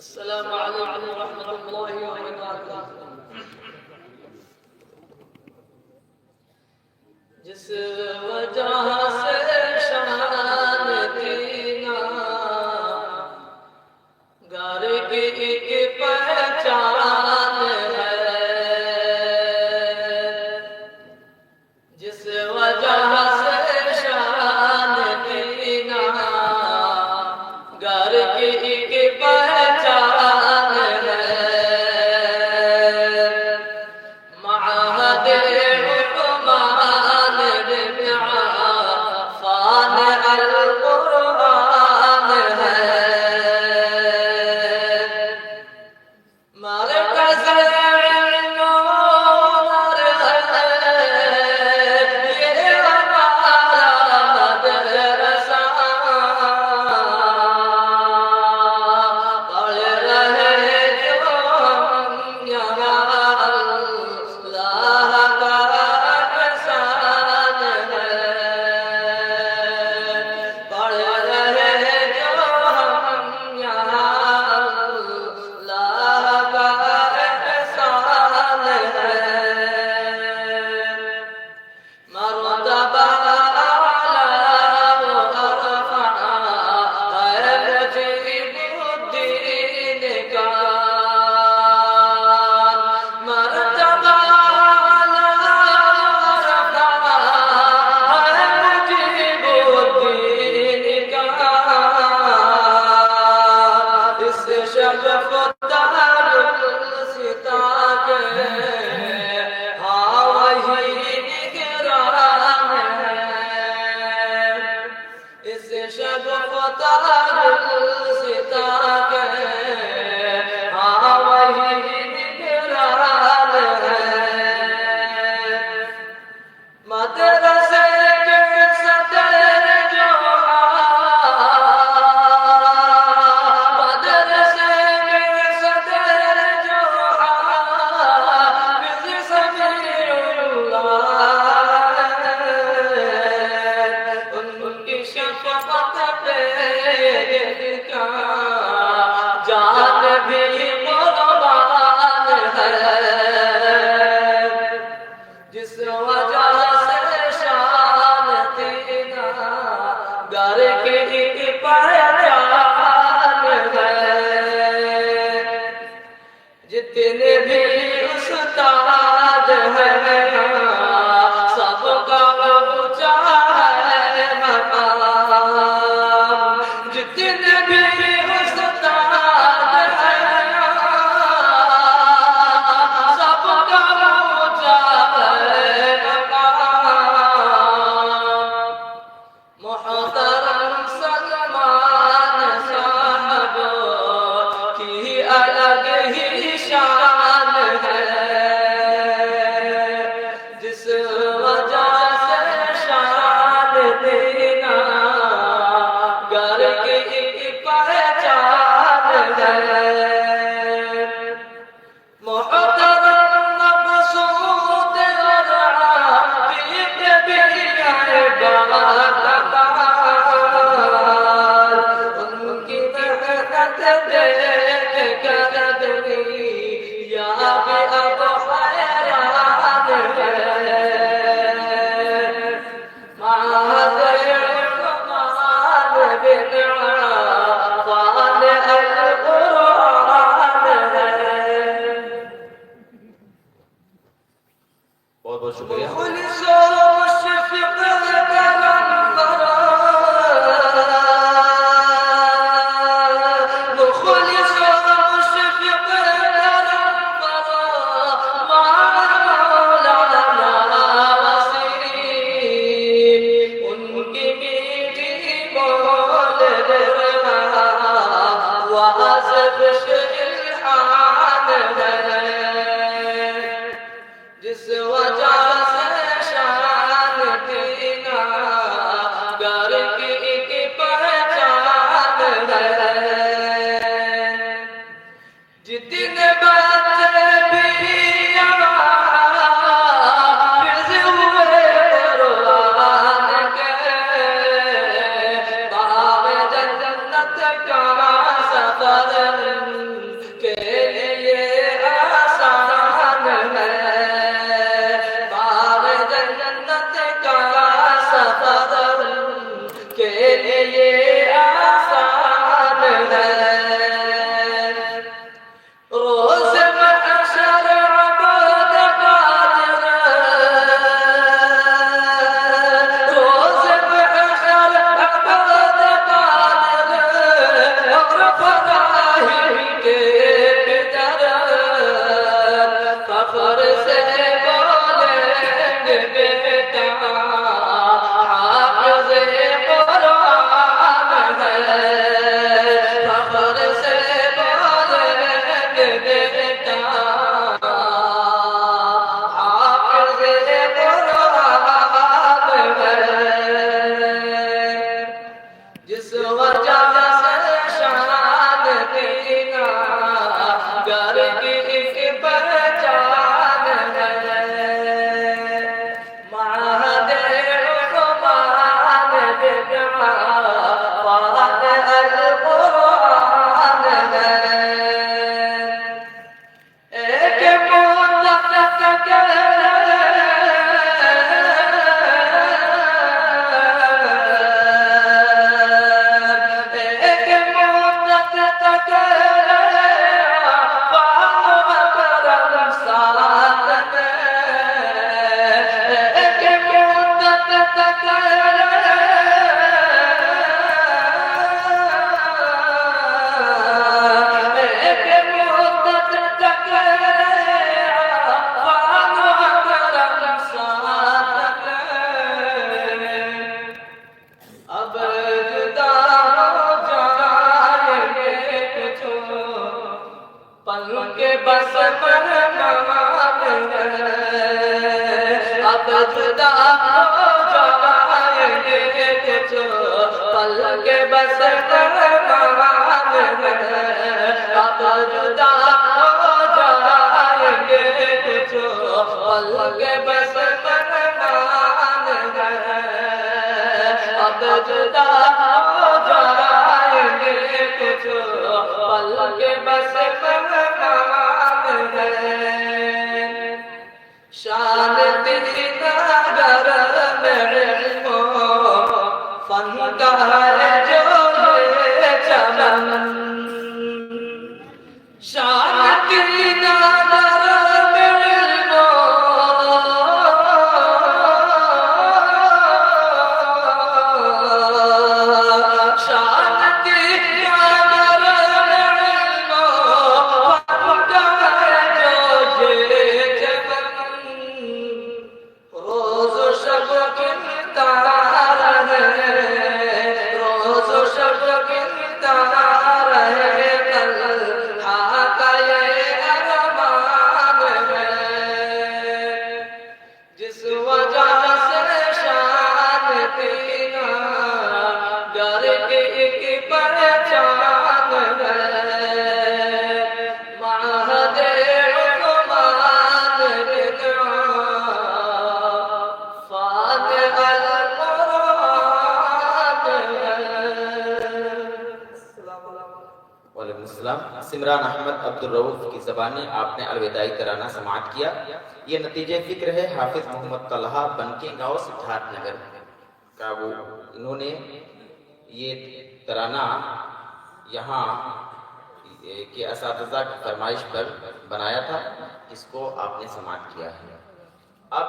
السلام عليكم ورحمة الله وبركاته। जिस वजह से शान दीना घर की एक पहचान है, जिस वजह से शान दीना घर की एक पहचान है। महाद जितने भी उस्ताद हैं सबका ऊंचा है मकाम, जितने भी उस्ताद हैं सबका ऊंचा है मकाम। मोहतरम सलमान साहब की अलग ही शान है, जिस वजह से शान देना घर की एक पहचान है। मोहतरम मकसूद और आबिद भी है बात, उनकी मेहनत देख कर दुनिया में अब हैरान है। महादेव कमाल बिन अफ़ान अल-कुरान है। बहुत बहुत शुक्रिया। जिस वजह से शान देना घर की एक पहचान है। जितने बच्चे भी हाफिज़ हुए कुरान के, बाब जन्नत का सफर पल के बस मेहमान है, अब जुदा हो जाएंगे जो पल के बस मेहमान है, अब जुदा हो जाएंगे जो पल के बस मेहमान है, अब जुदा हो जाएंगे जो पल के बस मेहमान है। शान तेरी नगर में इल्मो फन का है जो ये चमन, शान तेरी नगर में इल्मो शान तेरी नगर में इल्मो फन का है जो ये चमन, रोज़ शब किरदार है, रोज़ शब किरदार है, तन्हा का ये अरमान है, जिस वजह से शान तेरा घर की एक पहचान है, महदे उस्मान बिन फातिह अल-कुरान है। वालेकुम अस्सलाम। सिमरान अहमद अब्दुल रऊफ की ज़बानी आपने अलविदाई तराना समाअत किया। ये नतीजे फिक्र है हाफिज मोहम्मद तलहा बनके गाँव सिद्धार्थनगर का। वो इन्होंने ये तराना यहाँ के असातिज़ा की फरमाइश पर बनाया था, इसको आपने समाअत किया है। अब